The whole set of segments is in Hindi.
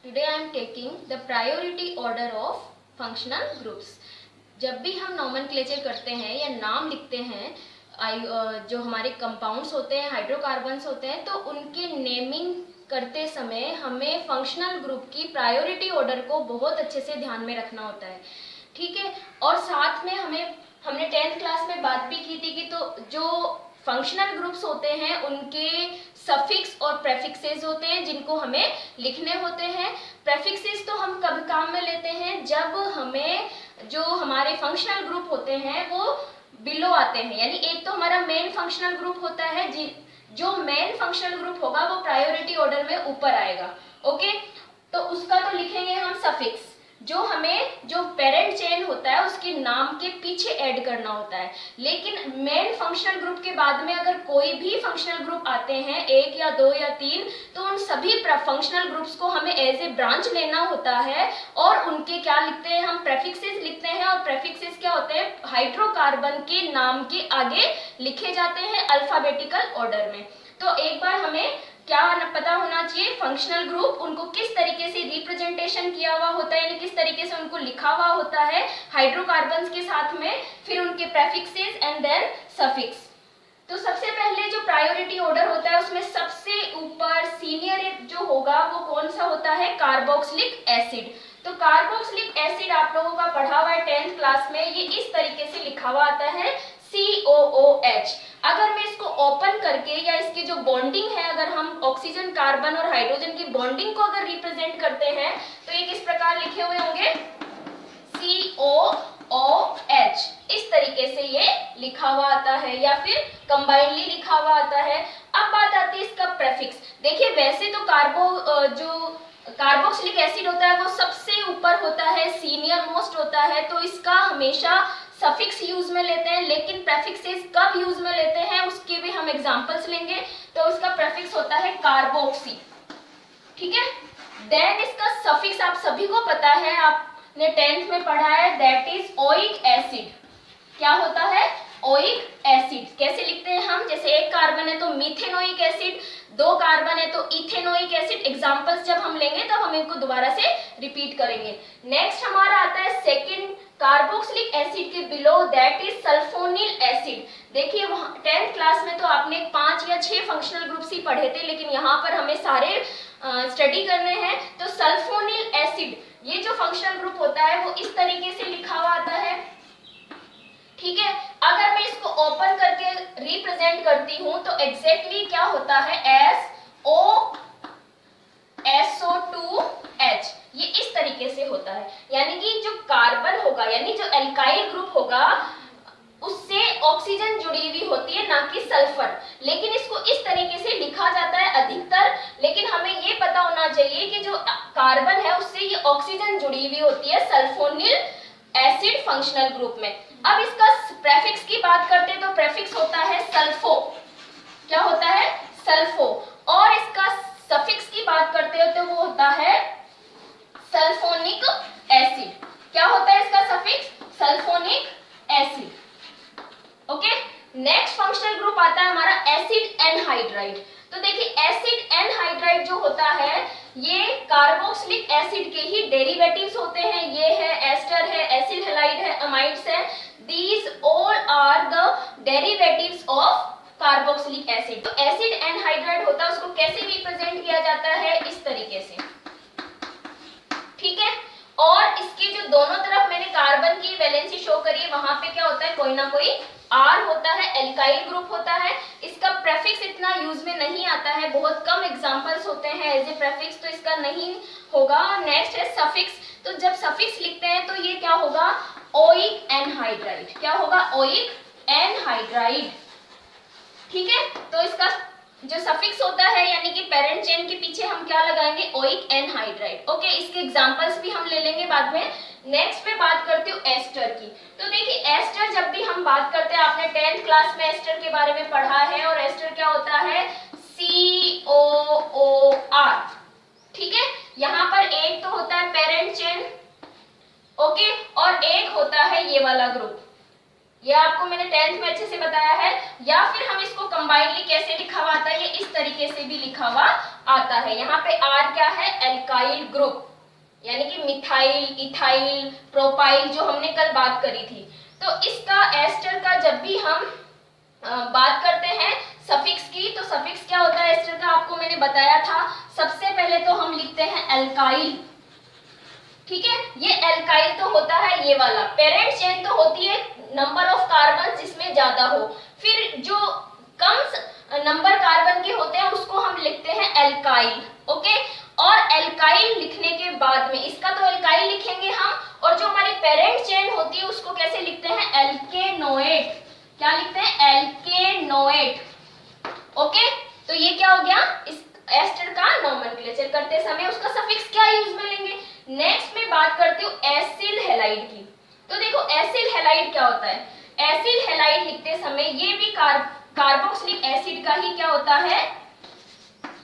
Today I am taking the priority order of functional groups. जब भी हम नॉमेनक्लेचर करते हैं या नाम लिखते हैं जो हमारे कंपाउंड्स होते हैं, हाइड्रोकार्बन्स होते हैं, तो उनके नेमिंग करते समय हमें फंक्शनल ग्रुप की प्रायोरिटी ऑर्डर को बहुत अच्छे से ध्यान में रखना होता है, ठीक है। और साथ में हमने 10th क्लास में बात भी की थी कि तो जो फंक्शनल ग्रुप्स होते हैं उनके सफिक्स और प्रेफिक्सेस होते हैं जिनको हमें लिखने होते हैं। प्रेफिक्सेस तो हम कब काम में लेते हैं, जब हमें जो हमारे फंक्शनल ग्रुप होते हैं वो बिलो आते हैं, यानी एक तो हमारा मेन फंक्शनल ग्रुप होता है, जो मेन फंक्शनल ग्रुप होगा वो प्रायोरिटी ऑर्डर में ऊपर आएगा, ओके। तो उसका तो लिखेंगे हम सफिक्स, जो हमें जो पेरेंट चेन होता है उसके नाम के पीछे ऐड करना होता है। लेकिन मेन फंक्शनल ग्रुप के बाद में अगर कोई भी फंक्शनल ग्रुप आते हैं, 1 या 2 या 3, तो उन सभी फंक्शनल ग्रुप्स को हमें एज ए ब्रांच लेना होता है और उनके क्या लिखते हैं हम, प्रेफिक्सेस लिखते हैं। और प्रेफिक्सेस क्या होते हैं, हाइड्रोकार्बन के नाम के आगे लिखे जाते हैं अल्फाबेटिकल ऑर्डर में। तो एक बार हमें क्या पता होना चाहिए, फंक्शनल ग्रुप उनको किस तरीके से रिप्रेजेंटेशन किया हुआ होता है, यानी किस तरीके से उनको लिखा हुआ होता है हाइड्रोकार्बन्स के साथ में, फिर उनके प्रेफिक्सेस एंड देन सफिक्स। तो सबसे पहले जो प्रायोरिटी ऑर्डर होता है उसमें सबसे ऊपर सीनियर जो होगा वो कौन सा होता है, कार्बोक्सिलिक एसिड। तो कार्बोक्सिलिक एसिड आप लोगों का पढ़ा हुआ है 10th क्लास में, ये इस तरीके से लिखा हुआ आता है COOH। अगर मैं इसको ओपन करके या इसकी जो बॉन्डिंग है, अगर हम ऑक्सीजन, कार्बन और हाइड्रोजन की बॉन्डिंग को अगर रिप्रेजेंट करते हैं तो ये किस प्रकार लिखे हुए होंगे, COOH, इस तरीके से ये लिखा हुआ आता है या फिर कंबाइनली लिखा हुआ आता है। अब बात आती है इसका प्रेफिक्स। देखिए वैसे तो जो कार्बोक्सिलिक एसिड होता है वो सबसे ऊपर होता है, सीनियर मोस्ट होता है, तो इसका हमेशा सफिक्स यूज में लेते हैं। लेकिन प्रेफिक्सेस कब यूज में लेते हैं उसके भी हम एग्जांपल्स लेंगे। तो उसका प्रेफिक्स होता है कार्बोक्सी, ठीक है। देन इसका सफिक्स आप सभी को पता है, आपने 10th में पढ़ा है, दैट इज ओइक एसिड। क्या होता है, ओइक एसिड। कैसे लिखते हैं हम, जैसे एक कार्बन है तो मीथेनोइक एसिड, 2 कार्बन है तो इथेनोइक एसिड। एग्जांपल्स जब हम लेंगे तब हम इनको दोबारा से रिपीट करेंगे। नेक्स्ट हमारा आता है सेकंड कार्बोक्सिलिक एसिड के below, that is sulphonyl acid. देखिए 10th क्लास में तो आपने 5 या 6 फंक्शनल ग्रुप्स ही पढ़े थे, लेकिन यहाँ पर हमें सारे स्टडी करने हैं। तो सल्फोनिल एसिड ये जो फंक्शनल ग्रुप होता है वो इस तरीके से लिखा हुआ आता है, ठीक है। अगर मैं इसको ओपन करके रिप्रेजेंट करती हूं तो एग्जैक्टली क्या होता है, SO2H, ये इस तरीके से होता है। यानी कि जो कार्बन होगा, यानी जो एल्काइल ग्रुप होगा उससे ऑक्सीजन जुड़ी हुई होती है, ना कि सल्फर। लेकिन इसको इस तरीके से लिखा जाता है अधिकतर। लेकिन हमें ये पता होना चाहिए कि जो कार्बन है उससे ये ऑक्सीजन जुड़ी हुई होती है सल्फोनिल एसिड फंक्शनल ग्रुप में। अब इसका प्रेफिक्स की बात करते हैं तो प्रेफिक्स होता है सल्फो। क्या होता है, सल्फो। और इसका सफिक्स की बात करते हो तो वो होता है सल्फोनिक एसिड। क्या होता है इसका suffix, sulphonic acid, okay. Next functional group आता है हमारा एसिड एनहाइड्राइड। तो देखिए एसिड एनहाइड्राइड जो होता है ये कार्बोक्सिलिक एसिड के ही डेरिवेटिव्स होते हैं। ये है एस्टर है, एसिल हैलाइड है, अमाइड्स है। These all are the derivatives of carboxylic acid. तो एसिड एनहाइड्राइड होता है, उसको कैसे रिप्रेजेंट किया जाता है, इस तरीके से, ठीक है। और इसके जो दोनों तरफ मैंने कार्बन की वैलेंसी शो करी है वहां पे क्या होता है, कोई ना कोई R होता है, एल्काइल ग्रुप होता है। इसका प्रेफिक्स इतना यूज में नहीं आता है, बहुत कम एग्जांपल्स होते हैं एज ए प्रेफिक्स, तो इसका नहीं होगा। नेक्स्ट है सफिक्स। तो जब सफिक्स लिखते हैं तो ये क्या होगा, ओइक एनहाइड्राइड। क्या होगा, ओइक एनहाइड्राइड, ठीक है। तो इसका जो सफिक्स होता है यानी कि पेरेंट चेन के पीछे हम क्या लगाएंगे, ओइक एनहाइड्राइड, ओके। इसके एग्जांपल्स भी हम ले लेंगे बाद में। नेक्स्ट में बात करती हूँ एस्टर की। तो देखिए एस्टर जब भी हम बात करते हैं, आपने 10th क्लास में एस्टर के बारे में पढ़ा है, और एस्टर क्या होता है, COOR, ठीक है। यहाँ पर एक तो होता है पेरेंट चेन, ओके, और एक होता है ये वाला ग्रुप। ये आपको मैंने 10th में अच्छे से बताया है। या फिर हम इसको कंबाइनली कैसे लिखा हुआ आता है, ये इस तरीके से भी लिखा हुआ आता है। यहाँ पे R क्या है, एल्काइल ग्रुप, यानी कि मिथाइल, इथाइल, प्रोपाइल जो हमने कल बात करी थी। तो इसका एस्टर का जब भी हम बात करते हैं सफिक्स की, तो सफिक्स क्या होता है एस्टर का, आपको मैंने बताया था। सबसे पहले तो हम लिखते हैं एल्काइल, ठीक है। ये एल्काइल तो होता है ये वाला, पेरेंट चेन तो होती है नंबर ऑफ कार्बन जिसमें ज्यादा हो, फिर जो कम नंबर कार्बन के होते हैं उसको हम लिखते हैं एल्काइल, ओके। और एल्काइल लिखने के बाद में, इसका तो एल्काइल लिखेंगे हम, और जो हमारी पेरेंट चेन होती है उसको कैसे लिखते हैं, एल्केनोएट। क्या लिखते हैं, एल्केनोएट, ओके। तो ये क्या हो गया, इस एस्टर का नोमेनक्लेचर करते समय उसका सफिक्स क्या यूज में लेंगे। नेक्स्ट में बात करती हूँ एसिल हैलाइड की। तो देखो एसिल हैलाइड क्या होता है, एसिल हैलाइड लिखते समय ये भी कार्बोक्सिलिक एसिड का ही क्या होता है,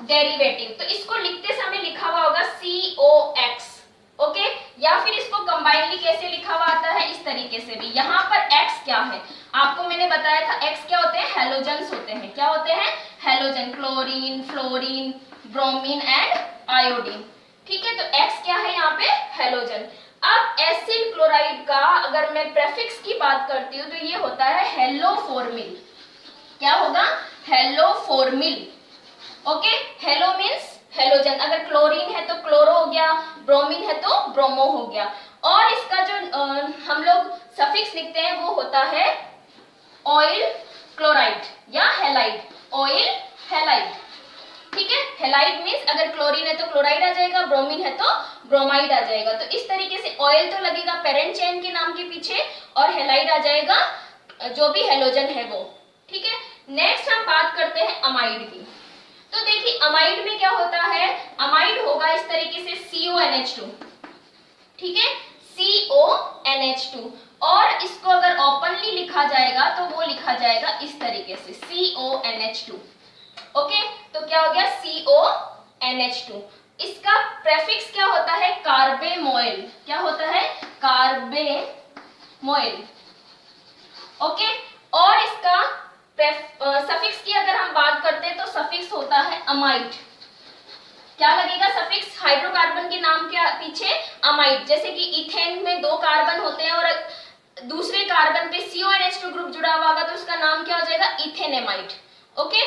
डेरिवेटिव। तो इसको लिखते समय लिखा हुआ होगा COX, ओके। या फिर इसको कंबाइनली कैसे लिखा हुआ आता है, इस तरीके से भी। यहाँ पर X क्या है, आपको मैंने बताया था X क्या होते हैं, हेलोजन्स होते हैं। क्या होते हैं, halogen, chlorine, fluorine, bromine and iodine, ठीक है। तो X क्या है यहाँ पे, हेलोजन। अब एसिल क्लोराइड का अगर मैं प्रेफिक्स की बात करती हूँ तो ये होता है हेलोफोर्मिल। क्या होगा, हेलोफोर्मिल, ओके। हेलो मीन्स हेलोजन, अगर क्लोरीन है तो क्लोरो हो गया, ब्रोमीन है तो ब्रोमो हो गया। और इसका जो हम लोग सफिक्स लिखते हैं वो होता है ऑयल क्लोराइड या हैलाइड, ऑयल हैलाइड, ठीक है। हैलाइड मीन्स अगर क्लोरीन है तो क्लोराइड आ जाएगा, ब्रोमीन है तो ब्रोमाइड आ जाएगा। तो इस तरीके से ऑयल तो लगेगा पेरेंट चेन के नाम के पीछे, और हैलाइड आ जाएगा जो भी हेलोजन है वो, ठीक है। नेक्स्ट हम बात करते हैं अमाइड की। तो देखिए अमाइड में क्या होता है, अमाइड होगा इस तरीके से CONH2, ठीक है, CONH2। और इसको अगर ओपनली लिखा जाएगा तो वो लिखा जाएगा इस तरीके से CONH2, ओके। तो क्या हो गया, CONH2। इसका प्रेफिक्स क्या होता है, कार्बेमोइल। क्या होता है, कार्बेमोइल, ओके। और इसका सफिक्स की अगर हम बात करते हैं तो सफिक्स होता है अमाइड। क्या लगेगा सफिक्स, हाइड्रोकार्बन के नाम के पीछे अमाइड। जैसे कि इथेन में 2 कार्बन होते हैं और दूसरे कार्बन पे CONH2 ग्रुप जुड़ा हुआ होगा तो उसका नाम क्या हो जाएगा, इथेनेमाइड, ओके।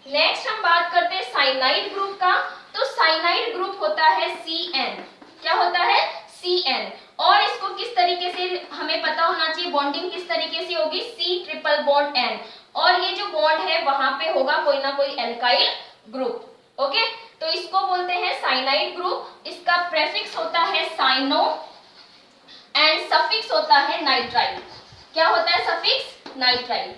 नेक्स्ट हम बात करते हैं साइनाइड ग्रुप का। तो साइनाइड ग्रुप होता है CN। क्या होता है, CN। और इसको किस तरीके से हमें पता होना चाहिए, बॉन्डिंग किस तरीके से होगी, C ट्रिपल बॉन्ड N। और ये जो बॉन्ड है वहां पे होगा कोई ना कोई एल्काइल ग्रुप, ओके। तो इसको बोलते हैं साइनाइड ग्रुप। इसका प्रेफिक्स होता है साइनो एंड सफिक्स होता है नाइट्राइल। क्या होता है सफिक्स, नाइट्राइल,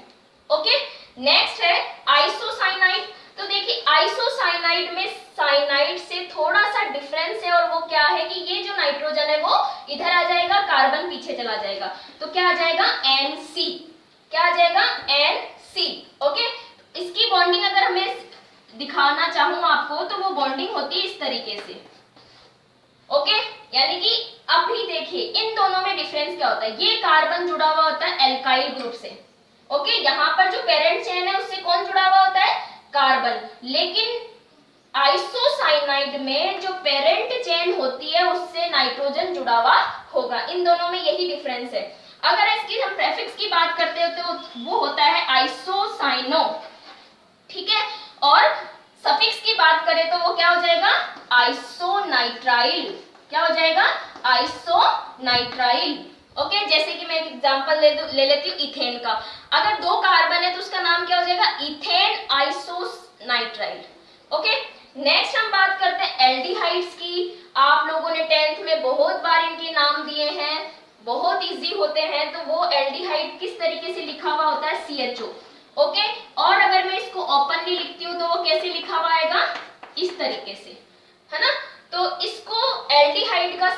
ओके। नेक्स्ट है आइसोसाइनाइड। तो देखिए आइसोसाइनाइड में साइनाइड से थोड़ा सा डिफरेंस है, और वो क्या है कि ये जो नाइट्रोजन है वो इधर आ जाएगा, कार्बन पीछे चला जाएगा, तो क्या आ जाएगा, NC। क्या आ जाएगा, NC, ओके। इसकी बॉन्डिंग अगर हमें दिखाना चाहूं आपको तो वो बॉन्डिंग होती है इस तरीके से, ओके। यानी कि अभी देखिए इन दोनों में डिफरेंस क्या होता है, ये कार्बन जुड़ा हुआ होता है एल्काइल ग्रुप से, ओके। यहाँ पर जो पेरेंट चेन है उससे कौन जुड़ा हुआ होता है, कार्बन। लेकिन आइसोसाइनाइड में जो पेरेंट चेन होती है उससे नाइट्रोजन जुड़ा हुआ होगा। इन दोनों में यही डिफरेंस है। अगर इसकी हम प्रेफिक्स की बात करते हो तो वो होता है आइसोसाइनो, ठीक है। और सफिक्स की बात करें तो वो क्या हो जाएगा, आइसोनाइट्राइल। क्या हो जाएगा, आइसोनाइट्राइल, ओके। जैसे कि मैं एक एग्जांपल ले लेती हूँ इथेन का। अगर 2 कार्बन है तो उसका नाम क्या हो जाएगा, इथेन आइसोनाइट्राइल, ओके। नेक्स्ट हम बात करते हैं एल्डिहाइड्स की। आप लोगों ने 10th में बहुत बार इनके नाम दिए हैं, बहुत इजी होते हैं। तो वो एल्डिहाइड किस तरीके से लिखा हुआ होता है, CHO, ओके। और अगर मैं इसको ओपनली लिखती हूँ तो वो कैसे लिखा हुआ आएगा, इस तरीके से, है ना। तो इसको एल्डिहाइड का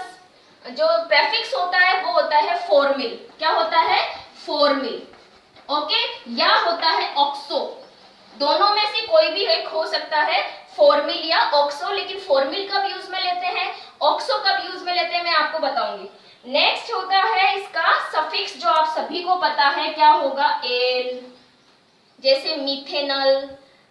जो प्रेफिक्स होता है वो होता है फॉर्मिल। क्या होता है, फॉर्मिल, ओके। या होता है ऑक्सो। दोनों में से कोई भी एक हो सकता है, फॉर्मिल या ऑक्सो। लेकिन फॉर्मिल कब यूज में लेते हैं, ऑक्सो कब यूज में लेते हैं, मैं आपको बताऊंगी। नेक्स्ट होता है इसका सफिक्स जो आप सभी को पता है, क्या होगा, एल। जैसे मिथेनल,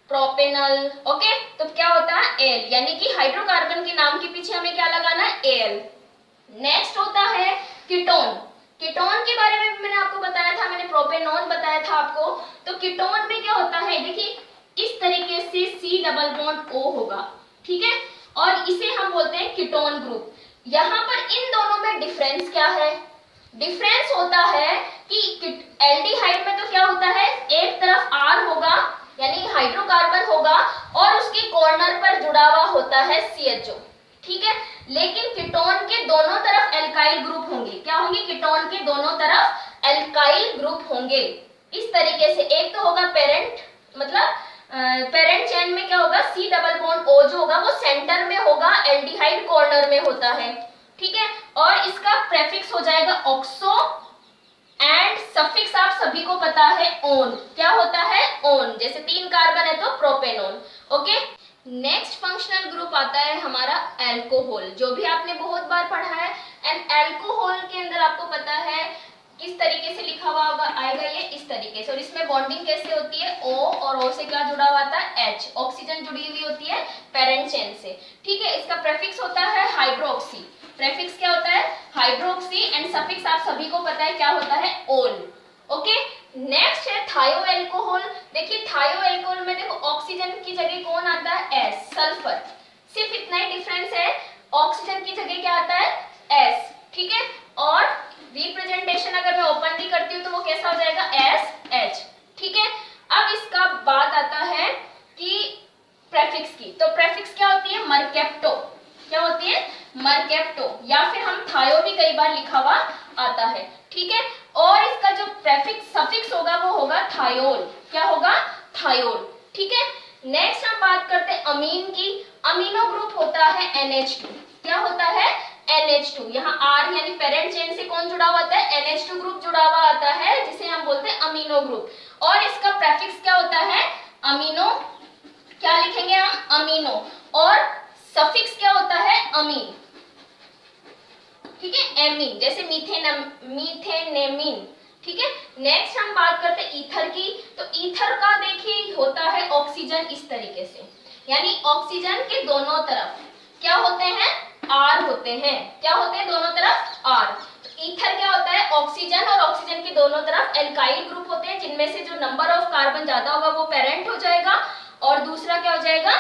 प्रोपेनल, ओके। तो क्या होता है, एल, यानी कि हाइड्रोकार्बन के नाम के पीछे हमें क्या लगाना है, Al। नेक्स्ट होता है कीटोन। कीटोन के बारे में भी मैंने आपको बताया था, मैंने प्रोपेनॉन बताया था आपको। तो कीटोन में क्या होता है, देखिए इस तरीके से C डबल बॉन्ड O होगा, ठीक है, और इसे हम बोलते हैं कीटोन ग्रुप। यहाँ पर इन दोनों में डिफरेंस क्या है, डिफरेंस होता है कि एल्डिहाइड में तो क्या होता है, एक तरफ R होगा यानी हाइड्रोकार्बन होगा और उसके कॉर्नर पर जुड़ा हुआ होता है CHO, ठीक है। लेकिन कीटोन के दोनों तरफ एल्काइल ग्रुप होंगे, क्या होंगे, कीटोन के दोनों तरफ एल्काइल ग्रुप होंगे। इस तरीके से एक तो होगा पेरेंट, मतलब पेरेंट चेन में क्या होगा, C डबल बॉन्ड O जो होगा वो सेंटर में होगा, एल्डिहाइड कॉर्नर में होता है, ठीक है। और इसका प्रेफिक्स हो जाएगा ऑक्सो एंड सफिक्स आप सभी को पता है ओन, क्या होता है, ओन। जैसे 3 कार्बन है तो propanone, okay. Next functional group आता है हमारा अल्कोहल, जो भी आपने बहुत बार पढ़ा है। एंड अल्कोहल के अंदर आपको पता है किस तरीके से लिखा हुआ आएगा, ये इस तरीके से। और इसमें बॉन्डिंग कैसे होती है, O और O से क्या जुड़ा हुआ आता है, H, ऑक्सीजन जुड़ी हुई होती है पेरेंट चेन से, ठीक है। इसका प्रेफिक्स होता है हाइड्रोक्सी, प्रेफिक्स क्या होता है, हाइड्रोक्सी, एंड सफिक्स आप सभी को पता है क्या होता है, ओल, ओके। नेक्स्ट है थायो अल्कोहल। देखिए थायो अल्कोहल में देखो ऑक्सीजन की जगह कौन आता है, S, सल्फर। सिर्फ इतना ही डिफरेंस है, ऑक्सीजन की जगह क्या आता है, S, ठीक है। और रिप्रेजेंटेशन अगर मैं ओपनली करती हूँ तो वो कैसा हो जाएगा, SH, ठीक है। अब इसका बात आता है कि प्रेफिक्स की, तो प्रेफिक्स क्या होती है, मरकेप्टो, क्या होती है, मरकेप्टो, या फिर हम थायो भी कई बार लिखा हुआ आता है, ठीक है। और इसका जो प्रेफिक्स सफिक्स होगा वो होगा थायोल, क्या होगा, थायोल, ठीक है। नेक्स्ट हम बात करते हैं अमीन की। अमीनो ग्रुप होता है NH2, क्या होता है, NH2। यहाँ R यानी पेरेंट चेन से कौन जुड़ा हुआ आता है, NH2 ग्रुप जुड़ा हुआ आता है, जिसे हम बोलते हैं अमीनो ग्रुप। और इसका प्रेफिक्स क्या होता है, अमीनो, क्या लिखेंगे हम, अमीनो, और सफिक्स क्या होता है, अमीन, ठीक है, एमीन, जैसे मीथेनेमीन, ठीक है। नेक्स्ट हम बात करते हैं ईथर की। तो ईथर का देखिए होता है ऑक्सीजन इस तरीके से, यानी ऑक्सीजन के दोनों तरफ क्या होते हैं, R होते हैं, क्या होते हैं, दोनों तरफ R। तो ईथर क्या होता है, ऑक्सीजन, और ऑक्सीजन के दोनों तरफ एल्काइल ग्रुप होते हैं, जिनमें से जो नंबर ऑफ कार्बन ज्यादा होगा वो पेरेंट हो जाएगा, और दूसरा क्या हो जाएगा,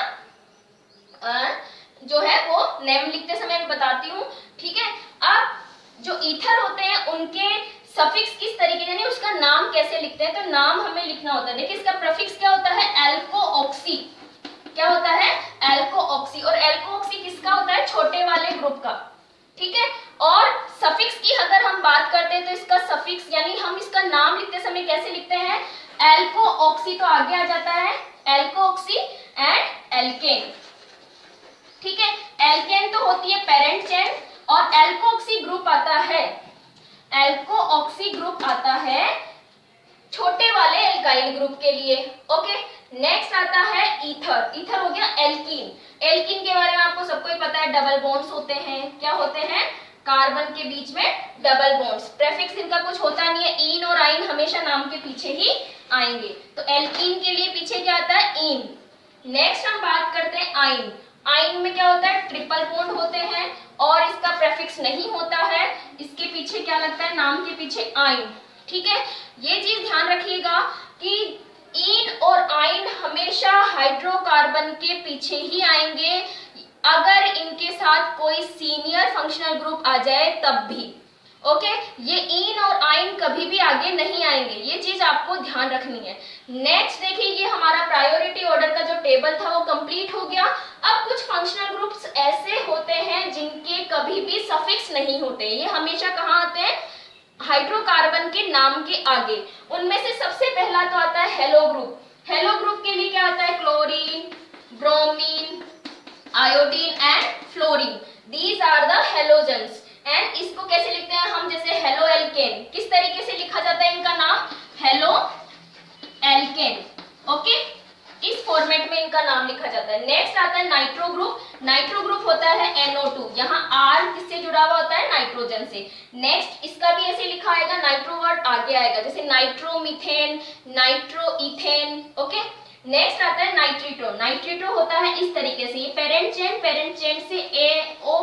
जो है वो नेम लिखते समय मैं बताती हूँ, ठीक है। अब जो ईथर होते हैं उनके सफिक्स किस तरीके, यानी उसका नाम कैसे लिखते हैं, तो नाम हमें लिखना होता है। देखिए इसका प्रीफिक्स क्या होता है, एल्कोऑक्सी, क्या होता है, एल्कोऑक्सी। और एल्कोऑक्सी किसका होता है, छोटे वाले ग्रुप का, ठीक है। और सफिक्स की अगर हम बात करते हैं तो इसका सफिक्स यानी हम इसका नाम लिखते समय कैसे लिखते हैं, एल्कोऑक्सी, तो आगे आ जाता है एल्कोऑक्सी एंड एल्केन, ठीक है। एल्केन तो होती है पेरेंट चेन, और एल्कोऑक्सी ग्रुप आता है, एल्कोऑक्सी ग्रुप आता है छोटे वाले एल्काइल ग्रुप के लिए, ओके। नेक्स्ट आता है ईथर। ईथर हो गया एल्कीन। एल्कीन के बारे में आपको सबको ही पता है, डबल बॉन्ड्स होते हैं, क्या होते हैं, कार्बन के बीच में डबल बॉन्ड्स। प्रेफिक्स इनका कुछ होता नहीं है, ईन और आइन हमेशा नाम के पीछे ही आएंगे। तो एल्कीन के लिए पीछे क्या आता है, ईन। नेक्स्ट हम बात करते हैं आइन। आइन में क्या होता है, ट्रिपल बॉन्ड होते हैं, और इसका प्रेफिक्स नहीं होता है, इसके पीछे क्या लगता है, नाम के पीछे आइन, ठीक है। ये चीज ध्यान रखिएगा कि इन और आइन हमेशा हाइड्रोकार्बन के पीछे ही आएंगे, अगर इनके साथ कोई सीनियर फंक्शनल ग्रुप आ जाए तब भी, ओके। ये इन और आइन कभी भी आगे नहीं आएंगे, ये चीज आपको ध्यान रखनी है। नेक्स्ट देखिए, ये हमारा प्रायोरिटी ऑर्डर का जो टेबल था वो कंप्लीट हो गया। अब कुछ फंक्शनल ग्रुप्स ऐसे होते हैं जिनके कभी भी सफिक्स नहीं होते, ये हमेशा कहाँ आते हैं, हाइड्रोकार्बन के नाम के आगे। उनमें से सबसे पहला तो आता है हेलो ग्रुप। हेलो ग्रुप के लिए क्या आता है, chlorine, bromine, iodine and fluorine, these are the halogens. And इसको कैसे लिखते हैं हम, जैसे हेलो एल्केन, किस तरीके से लिखा जाता है इनका नाम, हेलो एल्केन, ओके। इस फॉर्मेट में इनका नाम लिखा जाता है। नेक्स्ट आता है नाइट्रो ग्रुप। नाइट्रो ग्रुप होता है NO2, यहाँ R किससे जुड़ा हुआ होता है, नाइट्रोजन से। नेक्स्ट इसका भी ऐसे लिखा आएगा, नाइट्रो वर्ड आगे आएगा, जैसे नाइट्रोमीथेन, नाइट्रोइथेन, ओके। नेक्स्ट आता है नाइट्रिटो। नाइट्रिटो होता है इस तरीके से, ये पेरेंट चेन से O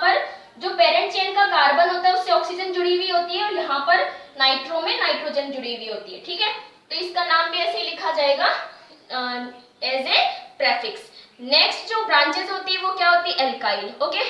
पर जो पेरेंट चेन का कार्बन होता है उससे ऑक्सीजन जुड़ी हुई होती है और यहाँ पर नाइट्रो में नाइट्रोजन जुड़ी हुई होती है, ठीक है। तो इसका नाम भी ऐसे ही लिखा जाएगा एज ए प्रेफिक्स। नेक्स्ट जो ब्रांचेस होती है वो क्या होती है, एल्काइल, ओके।